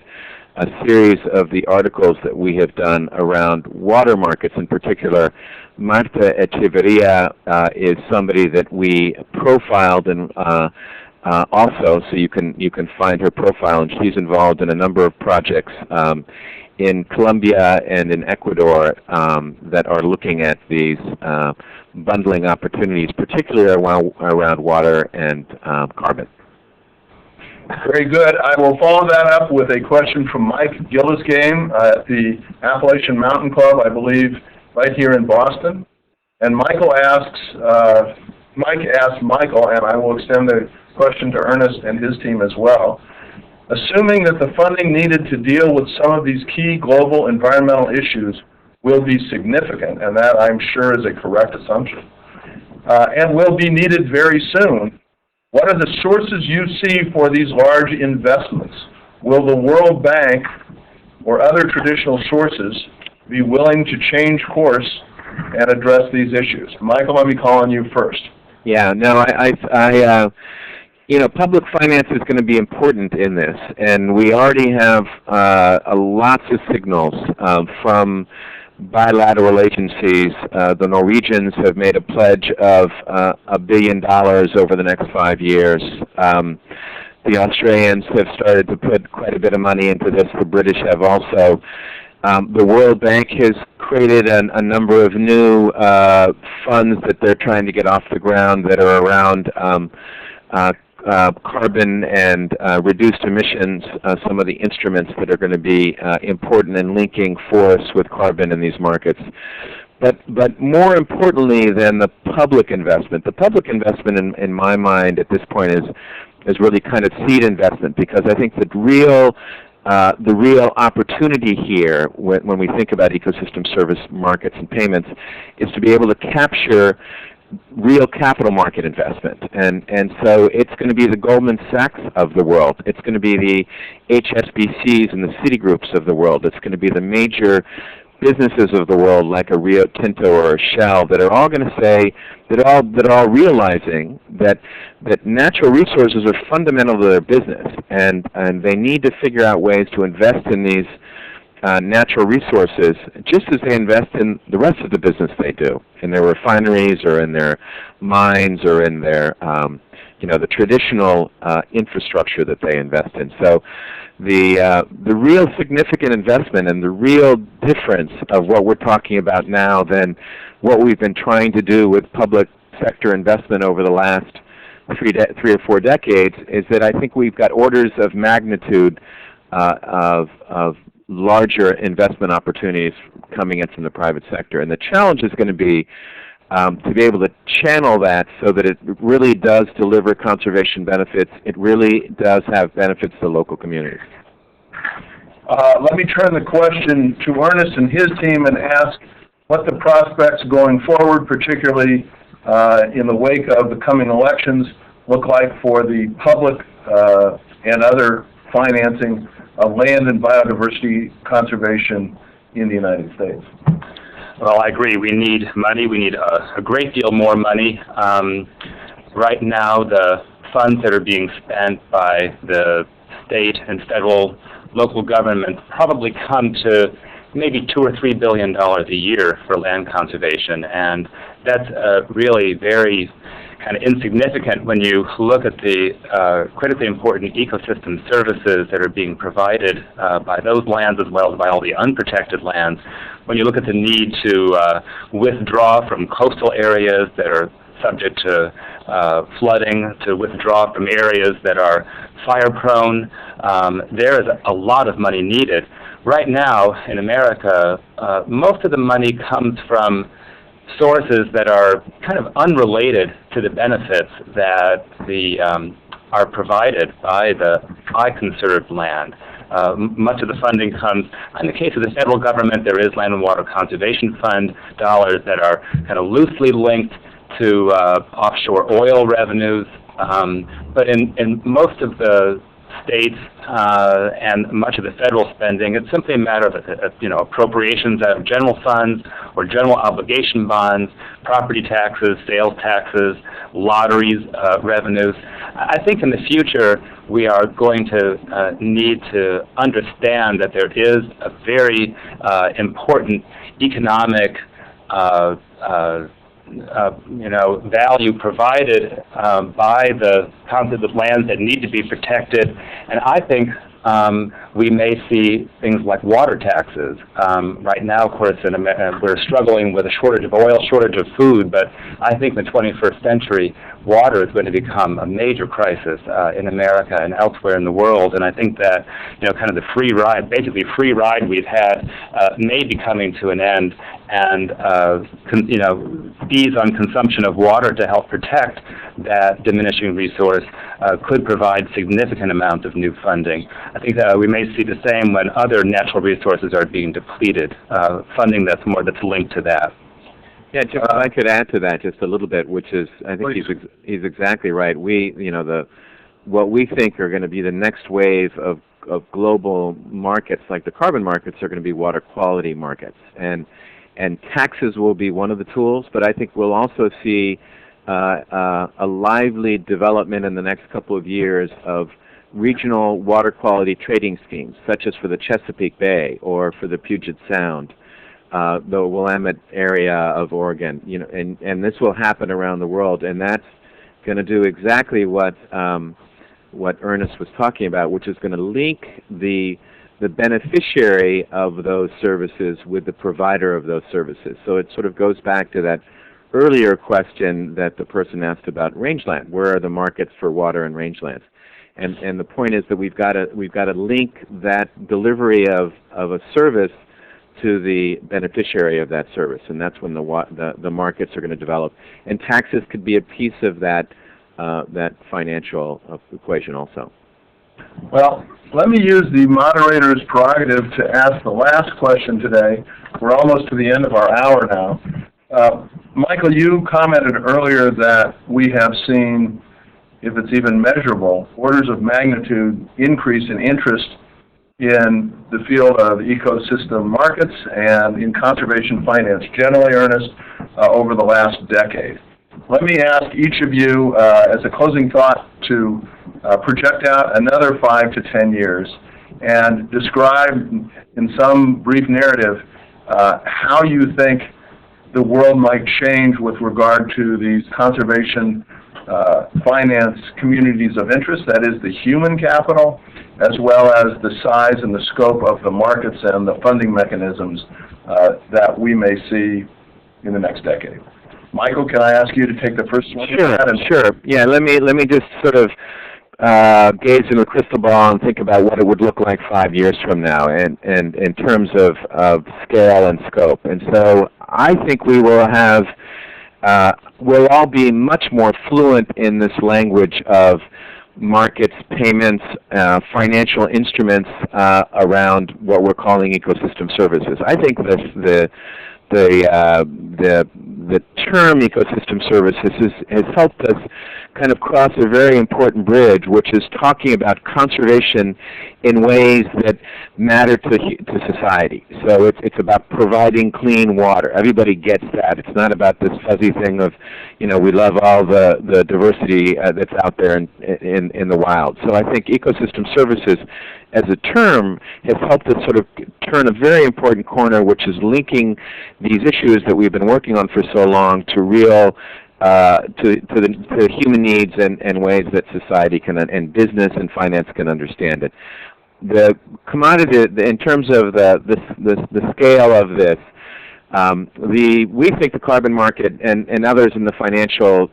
a series of the articles that we have done around water markets in particular. Marta Echeverria is somebody that we profiled, and also, so you can find her profile, and she's involved in a number of projects in Colombia and in Ecuador that are looking at these bundling opportunities, particularly around water and carbon. Very good. I will follow that up with a question from Mike Gillisgame at the Appalachian Mountain Club, I believe, right here in Boston. And Mike asked Michael, and I will extend the question to Ernest and his team as well. Assuming that the funding needed to deal with some of these key global environmental issues will be significant, and that I'm sure is a correct assumption, and will be needed very soon, what are the sources you see for these large investments? Will the World Bank or other traditional sources be willing to change course and address these issues? Michael, let me call on you first. Yeah, no, public finance is going to be important in this, and we already have lots of signals from bilateral agencies. The Norwegians have made a pledge of $1 billion over the next 5 years. The Australians have started to put quite a bit of money into this. The British have also. The World Bank has created a number of new funds that they're trying to get off the ground that are around carbon and reduced emissions, some of the instruments that are going to be important in linking forests with carbon in these markets. But more importantly than the public investment in my mind at this point is really kind of seed investment, because I think that the real opportunity here when we think about ecosystem service markets and payments is to be able to capture real capital market investment. And so it's going to be the Goldman Sachs of the world. It's going to be the HSBCs and the Citigroups of the world. It's going to be the major businesses of the world like a Rio Tinto or a Shell that are all going to say, that are all realizing that natural resources are fundamental to their business, and they need to figure out ways to invest in these natural resources just as they invest in the rest of the business they do, in their refineries or in their mines or in their the traditional infrastructure that they invest in. So the real significant investment and the real difference of what we're talking about now than what we've been trying to do with public sector investment over the last three or four decades is that I think we've got orders of magnitude of larger investment opportunities coming in from the private sector. And the challenge is going to be able to channel that so that it really does deliver conservation benefits. It really does have benefits to local communities. Let me turn the question to Ernest and his team and ask what the prospects going forward, particularly in the wake of the coming elections, look like for the public and other financing of land and biodiversity conservation in the United States. Well, I agree. We need money. We need a great deal more money. Right now, the funds that are being spent by the state and federal, local governments probably come to maybe $2 or $3 billion a year for land conservation, and that's really very kind of insignificant when you look at the critically important ecosystem services that are being provided by those lands as well as by all the unprotected lands. When you look at the need to withdraw from coastal areas that are subject to flooding, to withdraw from areas that are fire-prone, there is a lot of money needed. Right now in America, most of the money comes from sources that are kind of unrelated to the benefits that are provided by conserved land. Much of the funding comes, in the case of the federal government, there is Land and Water Conservation Fund dollars that are kind of loosely linked to offshore oil revenues. But in most of the states and much of the federal spending, it's simply a matter of appropriations out of general funds or general obligation bonds, property taxes, sales taxes, lotteries revenues. I think in the future we are going to need to understand that there is a very important economic value provided by the conserved lands that need to be protected, and I think we may see things like water taxes. Right now, of course, we're struggling with a shortage of oil, shortage of food, but I think in the 21st century, water is going to become a major crisis in America and elsewhere in the world, and I think that kind of the basically free ride we've had may be coming to an end, and fees on consumption of water to help protect that diminishing resource could provide significant amounts of new funding. I think that we may see the same when other natural resources are being depleted, funding that's linked to that. Yeah, Jim, if I could add to that just a little bit, which is, I think he's exactly right. What we think are going to be the next wave of global markets, like the carbon markets, are going to be water quality markets, and taxes will be one of the tools. But I think we'll also see a lively development in the next couple of years of regional water quality trading schemes, such as for the Chesapeake Bay or for the Puget Sound, the Willamette area of Oregon, and this will happen around the world, and that's going to do exactly what Ernest was talking about, which is going to link the beneficiary of those services with the provider of those services. So it sort of goes back to that earlier question that the person asked about rangeland. Where are the markets for water and rangelands? And the point is that we've got to link that delivery of a service to the beneficiary of that service, and that's when the markets are going to develop. And taxes could be a piece of that financial equation also. Well, let me use the moderator's prerogative to ask the last question today. We're almost to the end of our hour now. Michael, you commented earlier that we have seen, if it's even measurable, orders of magnitude increase in interest in the field of ecosystem markets and in conservation finance generally, Ernest, over the last decade. Let me ask each of you, as a closing thought, to project out another 5 to 10 years and describe in some brief narrative how you think the world might change with regard to these conservation finance communities of interest, that is the human capital, as well as the size and the scope of the markets and the funding mechanisms that we may see in the next decade. Michael, can I ask you to take the first one? Sure. Yeah, let me just sort of gaze in the crystal ball and think about what it would look like 5 years from now, and in terms of scale and scope. And so I think we will have, we'll all be much more fluent in this language of markets, payments, financial instruments around what we're calling ecosystem services. I think the term ecosystem services has helped us kind of cross a very important bridge, which is talking about conservation in ways that matter to society. So it's about providing clean water. Everybody gets that. It's not about this fuzzy thing of, you know, we love all the diversity that's out there in the wild. So I think ecosystem services as a term has helped us sort of turn a very important corner, which is linking these issues that we've been working on for so long to real to human needs and ways that society can and business and finance can understand it. The commodity, in terms of the scale of this, we think the carbon market and others in the financial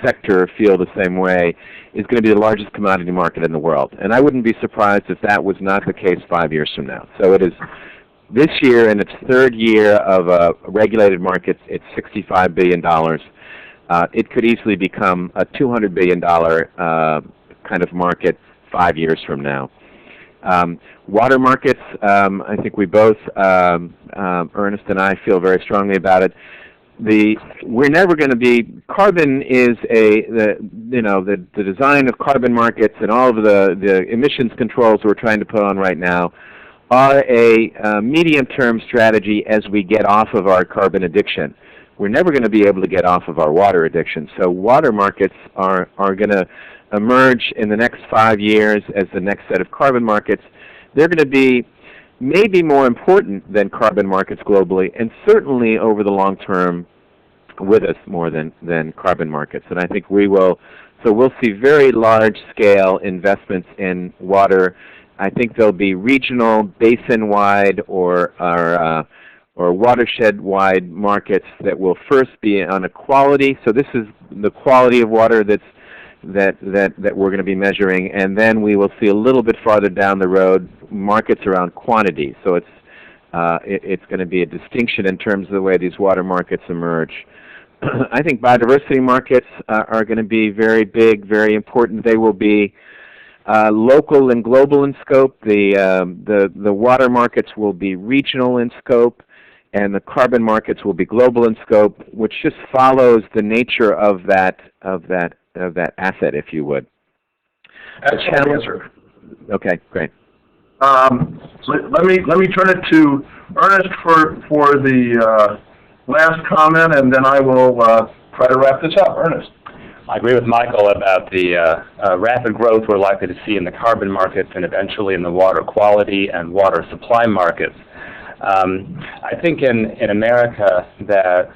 sector feel the same way, is going to be the largest commodity market in the world. And I wouldn't be surprised if that was not the case 5 years from now. So it is this year, in its third year of a regulated market, it's $65 billion. It could easily become a $200 billion kind of market 5 years from now. Water markets, I think we both, Ernest and I, feel very strongly about it. We're never going to be, carbon is the design of carbon markets and all of the emissions controls we're trying to put on right now are a medium-term strategy as we get off of our carbon addiction. We're never going to be able to get off of our water addiction. So water markets are going to emerge in the next 5 years as the next set of carbon markets. They're going to be maybe more important than carbon markets globally, and certainly over the long term with us more than carbon markets. And I think we'll see very large-scale investments in water. I think there'll be regional, basin-wide, or watershed-wide markets that will first be on a quality. So this is the quality of water that we're going to be measuring, and then we will see a little bit farther down the road markets around quantity. So it's going to be a distinction in terms of the way these water markets emerge. I think biodiversity markets are going to be very big, very important. They will be local and global in scope. The water markets will be regional in scope, and the carbon markets will be global in scope, which just follows the nature of that asset, if you would. Excellent answer. Okay, great. Let me turn it to Ernest for the last comment, and then I will try to wrap this up. Ernest. I agree with Michael about the rapid growth we're likely to see in the carbon markets and eventually in the water quality and water supply markets. I think in America that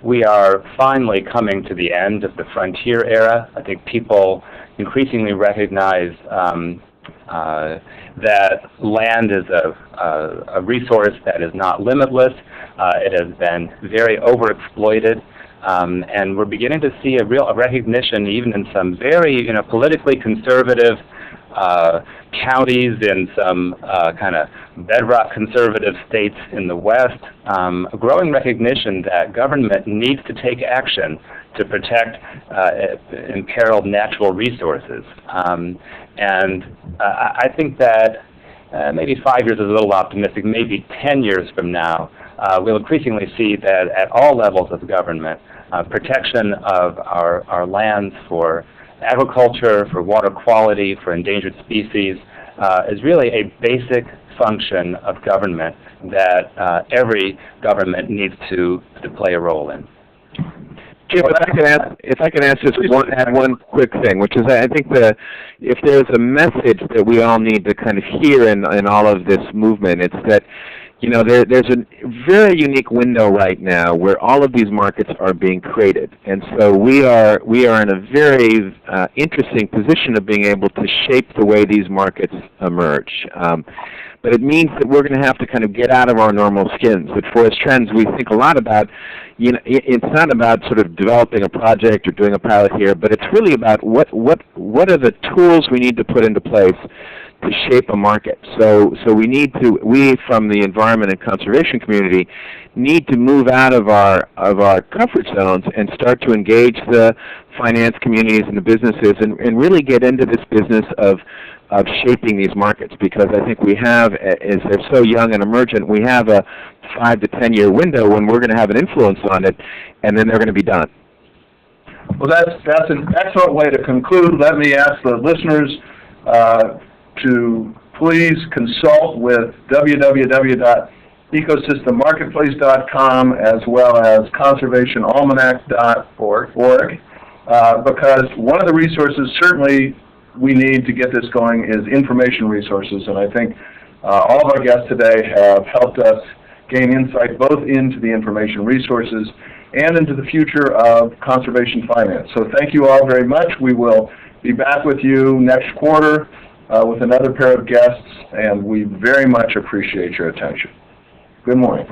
we are finally coming to the end of the frontier era. I think people increasingly recognize that land is a resource that is not limitless. It has been very overexploited. And we're beginning to see a real recognition, even in some very politically conservative counties in some kind of bedrock conservative states in the West, a growing recognition that government needs to take action to protect imperiled natural resources. And I think that maybe 5 years is a little optimistic, maybe 10 years from now, we'll increasingly see that at all levels of government, protection of our lands for agriculture, for water quality, for endangered species, is really a basic function of government that every government needs to play a role in. Jim, if I can ask just one quick thing, which is I think if there's a message that we all need to kind of hear in all of this movement, it's that there's a very unique window right now where all of these markets are being created, and so we are in a very interesting position of being able to shape the way these markets emerge. But it means that we're going to have to kind of get out of our normal skins, which for us trends we think a lot about. It's not about sort of developing a project or doing a pilot here, but it's really about what are the tools we need to put into place to shape a market. So we from the environment and conservation community need to move out of our comfort zones and start to engage the finance communities and the businesses and really get into this business of shaping these markets, because I think we have, as they're so young and emergent, we have a 5 to 10 year window when we're going to have an influence on it, and then they're going to be done. Well, that's an excellent way to conclude. Let me ask the listeners to please consult with www.ecosystemmarketplace.com as well as conservationalmanac.org, because one of the resources certainly we need to get this going is information resources, and I think all of our guests today have helped us gain insight both into the information resources and into the future of conservation finance. So thank you all very much. We will be back with you next quarter with another pair of guests, and we very much appreciate your attention. Good morning.